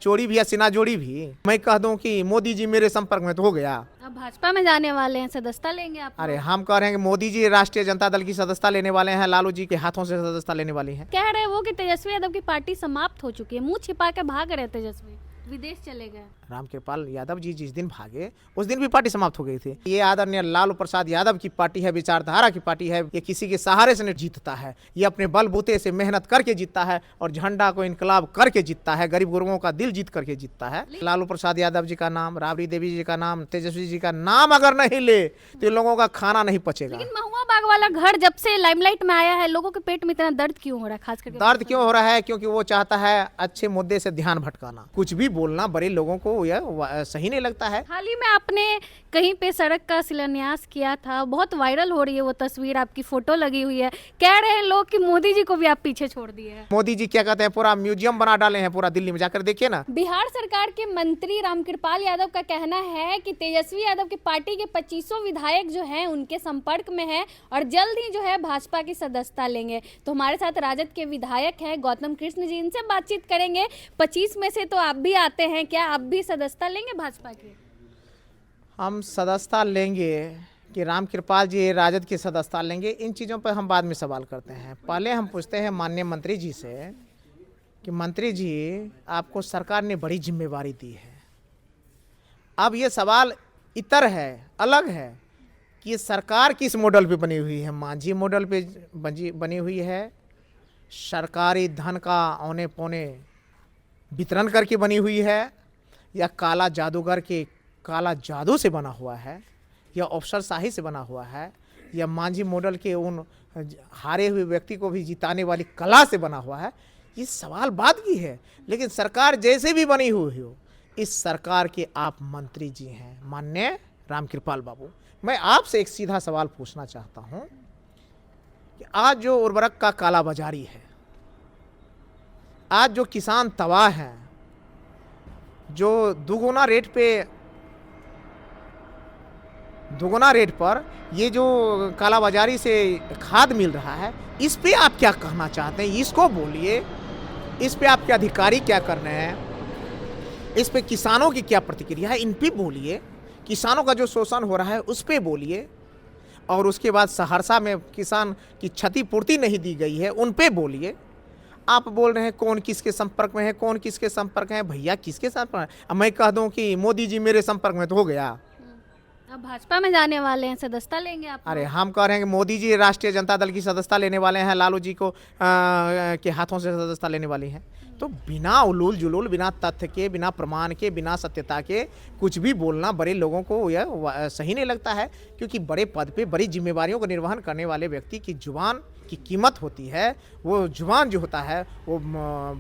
चोरी भी या सिन्हा जोड़ी भी। मैं कह दूं कि मोदी जी मेरे संपर्क में तो हो गया। अब भाजपा में जाने वाले हैं, सदस्यता लेंगे आप? अरे हम कह रहे हैं कि मोदी जी राष्ट्रीय जनता दल की सदस्यता लेने वाले हैं, लालू जी के हाथों से सदस्यता लेने वाली हैं। कह रहे वो कि तेजस्वी यादव की पार्टी समाप्त हो चुकी है, मुंह छिपा के भाग रहे तेजस्वी, विदेश चले गए। रामकृपाल यादव जी जिस दिन भागे उस दिन भी पार्टी समाप्त हो गई थी। ये आदरणीय लालू प्रसाद यादव की पार्टी है, विचारधारा की पार्टी है। ये किसी के सहारे से नहीं जीतता है, ये अपने बलबूते से मेहनत करके जीतता है और झंडा को इनकलाब करके जीतता है, गरीब गुरुओं का दिल जीत करके जीतता है। लालू प्रसाद यादव जी का नाम, राबड़ी देवी जी का नाम, तेजस्वी जी का नाम अगर नहीं ले तो लोगों का खाना नहीं पचेगा। लेकिन महुआ बाग वाला घर जब से लाइमलाइट में आया है, लोगों के पेट में इतना दर्द क्यों हो रहा है? खास करके दर्द क्यों हो रहा है? क्योंकि वो चाहता है अच्छे मुद्दे से ध्यान भटकाना। कुछ भी बोलना बड़े लोगों को यह सही नहीं लगता है। हाल ही में आपने कहीं पे सड़क का शिलान्यास किया था, बहुत वायरल हो रही है वो तस्वीर, आपकी फोटो लगी हुई है। कह रहे हैं लोग कि मोदी जी को भी आप पीछे छोड़ दिए हैं। मोदी जी क्या कहते हैं, पूरा म्यूजियम बना डाले हैं पूरा दिल्ली में, जाकर देखिए ना। बिहार सरकार के मंत्री रामकृपाल यादव का कहना है कि तेजस्वी यादव की पार्टी के 2500 विधायक जो हैं उनके संपर्क में हैं और जल्द ही जो है भाजपा की सदस्यता लेंगे। तो हमारे साथ राजद के विधायक हैं गौतम कृष्ण जी, इनसे बातचीत करेंगे। 25 में से तो आप भी आते हैं, क्या आप भी सदस्यता लेंगे भाजपा की? हम सदस्यता लेंगे कि रामकृपाल जी राजद की सदस्यता लेंगे, इन चीज़ों पर हम बाद में सवाल करते हैं। पहले हम पूछते हैं माननीय मंत्री जी से कि मंत्री जी आपको सरकार ने बड़ी जिम्मेवारी दी है। अब ये सवाल इतर है, अलग है कि ये सरकार किस मॉडल पे बनी हुई है। मांझी मॉडल पे बनी हुई है, सरकारी धन का औने पौने वितरण करके बनी हुई है, या काला जादूगर के काला जादू से बना हुआ है, या अफसरशाही से बना हुआ है, या मांझी मॉडल के उन हारे हुए व्यक्ति को भी जिताने वाली कला से बना हुआ है। ये सवाल बात की है, लेकिन सरकार जैसे भी बनी हुई हो, इस सरकार के आप मंत्री जी हैं माननीय रामकृपाल बाबू। मैं आपसे एक सीधा सवाल पूछना चाहता हूं कि आज जो उर्वरक का कालाबाजारी है, आज जो किसान तबाह हैं, जो दुगुना रेट पर ये जो कालाबाजारी से खाद मिल रहा है, इस पे आप क्या कहना चाहते हैं? इसको बोलिए, इस पे आपके अधिकारी क्या कर रहे हैं, इस पे किसानों की क्या प्रतिक्रिया है, इन पे बोलिए। किसानों का जो शोषण हो रहा है उस पे बोलिए, और उसके बाद सहरसा में किसान की क्षतिपूर्ति नहीं दी गई है उन पे बोलिए। आप बोल रहे हैं कौन किसके संपर्क में है, कौन किसके संपर्क में है। भैया किसके संपर्क में? अब मैं कह दूं कि मोदी जी मेरे संपर्क में तो हो गया। अब भाजपा में जाने वाले हैं, सदस्यता लेंगे आप? अरे हम कह रहे हैं कि मोदी जी राष्ट्रीय जनता दल की सदस्यता लेने वाले हैं, लालू जी को के हाथों से सदस्यता लेने वाली हैं। तो बिना उलूल जुलूल, बिना तथ्य के, बिना प्रमाण के, बिना सत्यता के कुछ भी बोलना बड़े लोगों को यह सही नहीं लगता है। क्योंकि बड़े पद पे बड़ी जिम्मेवारियों का निर्वहन करने वाले व्यक्ति की जुबान की कीमत होती है। वो जुबान जो होता है वो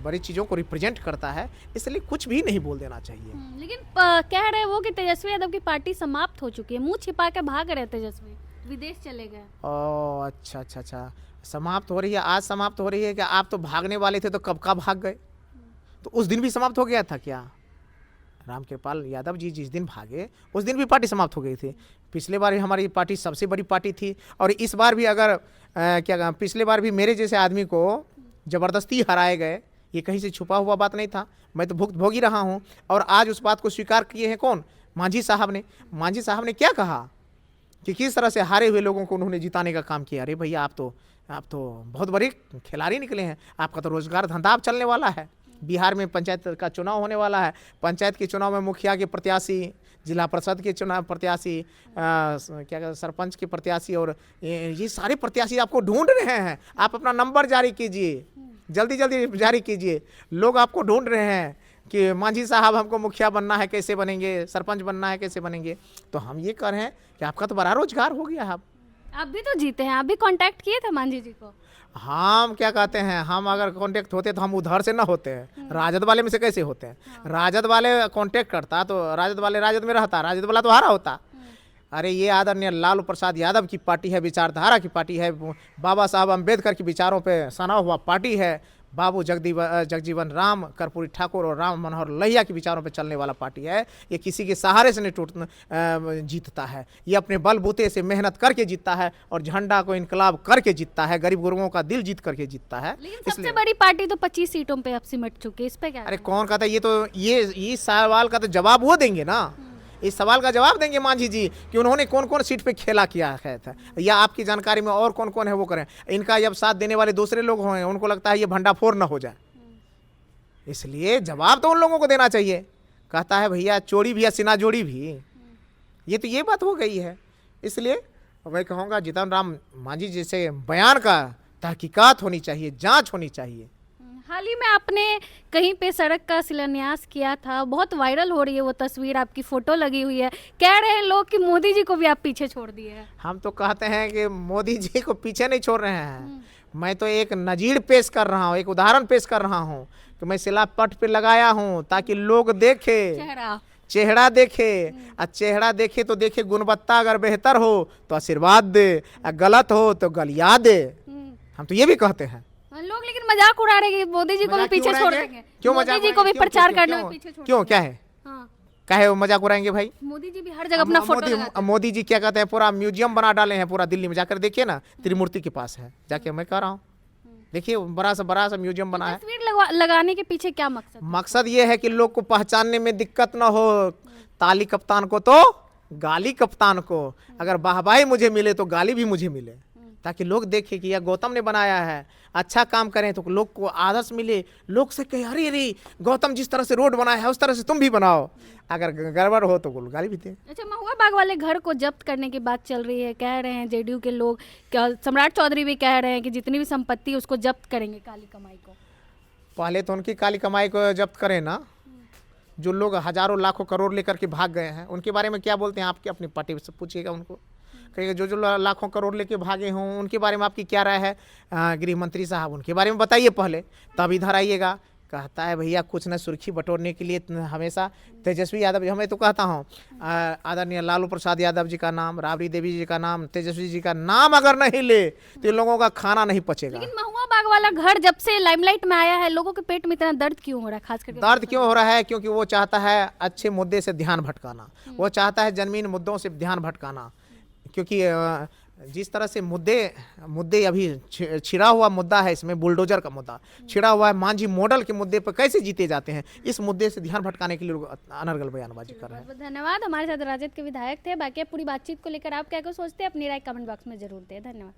बड़ी चीज़ों को रिप्रेजेंट करता है, इसलिए कुछ भी नहीं बोल देना चाहिए। लेकिन कह रहे वो कि तेजस्वी यादव की पार्टी समाप्त हो चुकी है, मुंह छिपा के भाग रहे तेजस्वी, विदेश चले गए। ओह अच्छा, समाप्त हो रही है, आज समाप्त हो रही है। क्या आप तो भागने वाले थे तो कब का भाग गए? तो उस दिन भी समाप्त हो गया था क्या? रामकृपाल यादव जी जिस दिन भागे उस दिन भी पार्टी समाप्त हो गई थी। पिछले बार हमारी पार्टी सबसे बड़ी पार्टी थी, और इस बार भी अगर पिछले बार भी मेरे जैसे आदमी को ज़बरदस्ती हराए गए, ये कहीं से छुपा हुआ बात नहीं था। मैं तो भुगतभोगी रहा हूँ, और आज उस बात को स्वीकार किए हैं कौन? मांझी साहब ने। मांझी साहब ने क्या कहा कि किस तरह से हारे हुए लोगों को उन्होंने जिताने का काम किया। अरे भैया आप तो बहुत बड़े खिलाड़ी निकले हैं, आपका तो रोजगार धंधा अब चलने वाला है। बिहार में पंचायत का चुनाव होने वाला है, पंचायत के चुनाव में मुखिया के प्रत्याशी, जिला परिषद के चुनाव प्रत्याशी, सरपंच के प्रत्याशी, और ये सारे प्रत्याशी आपको ढूंढ रहे हैं। आप अपना नंबर जारी कीजिए, जल्दी जल्दी जारी कीजिए। लोग आपको ढूंढ रहे हैं कि मांझी साहब हमको मुखिया बनना है, कैसे बनेंगे, सरपंच बनना है, कैसे बनेंगे। तो हम ये कह रहे हैं कि आपका तो बड़ा रोजगार हो गया है। आप भी तो जीते हैं, आप भी कांटेक्ट किए थे मांझी जी को? हम क्या कहते हैं, हम अगर कांटेक्ट होते तो हम उधर से ना होते हैं, राजद वाले में से कैसे होते हैं? राजद वाले कांटेक्ट करता तो राजद वाले राजद में रहता, राजद वाला तो हारा होता। अरे ये आदरणीय लालू प्रसाद यादव की पार्टी है, विचारधारा की पार्टी है, बाबा साहब अम्बेडकर के विचारों पे सना हुआ पार्टी है, बाबू जगजीवन राम, कर्पूरी ठाकुर और राम मनोहर लोहिया के विचारों पर चलने वाला पार्टी है। ये किसी के सहारे से नहीं जीतता है, ये अपने बलबूते से मेहनत करके जीतता है और झंडा को इनकलाब करके जीतता है, गरीब गुरुओं का दिल जीत करके जीतता है। लेकिन सबसे बड़ी पार्टी तो 25 सीटों पे अब सिमट चुकी है, इस पे क्या अरे कहना कौन कहता है? ये तो ये सवाल का तो जवाब वो देंगे ना, इस सवाल का जवाब देंगे मांझी जी कि उन्होंने कौन कौन सीट पे खेला किया है था, या आपकी जानकारी में और कौन कौन है वो करें। इनका जब साथ देने वाले दूसरे लोग हों, उनको लगता है ये भंडाफोड़ ना हो जाए, इसलिए जवाब तो उन लोगों को देना चाहिए। कहता है भैया चोरी भी या सिना जोड़ी भी, ये बात हो गई है। इसलिए मैं कहूँगा जीतन राम मांझी जी से बयान का तहकीकात होनी चाहिए, जांच होनी चाहिए। हाल ही में आपने कहीं पे सड़क का शिलान्यास किया था, बहुत वायरल हो रही है वो तस्वीर, आपकी फोटो लगी हुई है, कह रहे हैं लोग कि मोदी जी को भी आप पीछे छोड़ दिए हैं। हम तो कहते हैं कि मोदी जी को पीछे नहीं छोड़ रहे हैं, मैं तो एक नजीर पेश कर रहा हूँ, एक उदाहरण पेश कर रहा हूँ कि मैं शिलापट पे लगाया हूँ ताकि लोग देखे, चेहरा देखे, और चेहरा देखे तो देखे गुणवत्ता अगर बेहतर हो तो आशीर्वाद दे, गलत हो तो गलिया दे। हम तो ये भी कहते हैं। लोग लेकिन मजाक उड़ा रहे हैं कि मोदी जी को भी पीछे छोड़ देंगे, क्यों मोदी जी को भी प्रचार करने में पीछे छोड़ क्यों, क्या है? हाँ। क्या है वो मजाक उड़ाएंगे भाई? मोदी जी भी हर जगह अपना फोटो लगाते हैं। मोदी जी क्या कहते हैं, पूरा म्यूजियम बना डाले हैं पूरा दिल्ली में, जाकर देखिए ना, त्रिमूर्ति के पास है, जाके मैं कह रहा हूँ देखिए, बड़ा सा म्यूजियम बना है। तस्वीर लगाने के पीछे क्या मकसद? मकसद ये है कि लोग को पहचानने में दिक्कत ना हो, ताली कप्तान को तो गाली कप्तान को, अगर वाहवाही मुझे मिले तो गाली भी मुझे मिले, ताकि लोग देखें कि यह गौतम ने बनाया है, अच्छा काम करें तो लोग को आदर्श मिले, लोग से कहे अरे अरे गौतम जिस तरह से रोड बनाया है उस तरह से तुम भी बनाओ, अगर गड़बड़ हो तो गाली भी दे। अच्छा, महुआ बाग वाले घर को जब्त करने की बात चल रही है, कह रहे हैं जेडीयू के लोग, क्या सम्राट चौधरी भी कह रहे हैं कि जितनी भी संपत्ति उसको जब्त करेंगे, काली कमाई को। पहले तो उनकी काली कमाई को जब्त करें ना, जो लोग हजारों लाखों करोड़ लेकर के भाग गए हैं उनके बारे में क्या बोलते हैं आपके अपनी पार्टी से पूछिएगा उनको, कहिएगा जो लाखों करोड़ लेके भागे हों उनके बारे में आपकी क्या राय है, गृह मंत्री साहब उनके बारे में बताइए पहले, तब इधर आइएगा। कहता है भैया कुछ न सुर्खी बटोरने के लिए हमेशा तेजस्वी यादव, हमें तो कहता हूँ आदरणीय लालू प्रसाद यादव जी का नाम, राबड़ी देवी जी का नाम, तेजस्वी जी का नाम अगर नहीं ले तो इन लोगों का खाना नहीं पचेगा। लेकिन महुआ बाग वाला घर जब से लाइमलाइट में आया है, लोगों के पेट में इतना दर्द क्यों हो रहा है? खास करके दर्द क्यों हो रहा है? क्योंकि वो चाहता है अच्छे मुद्दे से ध्यान भटकाना, वो चाहता है जमीन मुद्दों से ध्यान भटकाना, क्योंकि जिस तरह से मुद्दे अभी छिड़ा हुआ मुद्दा है, इसमें बुलडोजर का मुद्दा छिड़ा हुआ है, मांझी मॉडल के मुद्दे पर कैसे जीते जाते हैं, इस मुद्दे से ध्यान भटकाने के लिए लोग अनर्गल बयानबाजी कर रहे हैं। बहुत धन्यवाद। हमारे साथ राजद के विधायक थे। बाकी पूरी बातचीत को लेकर आप क्या सोचते हैं, अपनी राय कमेंट बॉक्स में जरूर दें। धन्यवाद।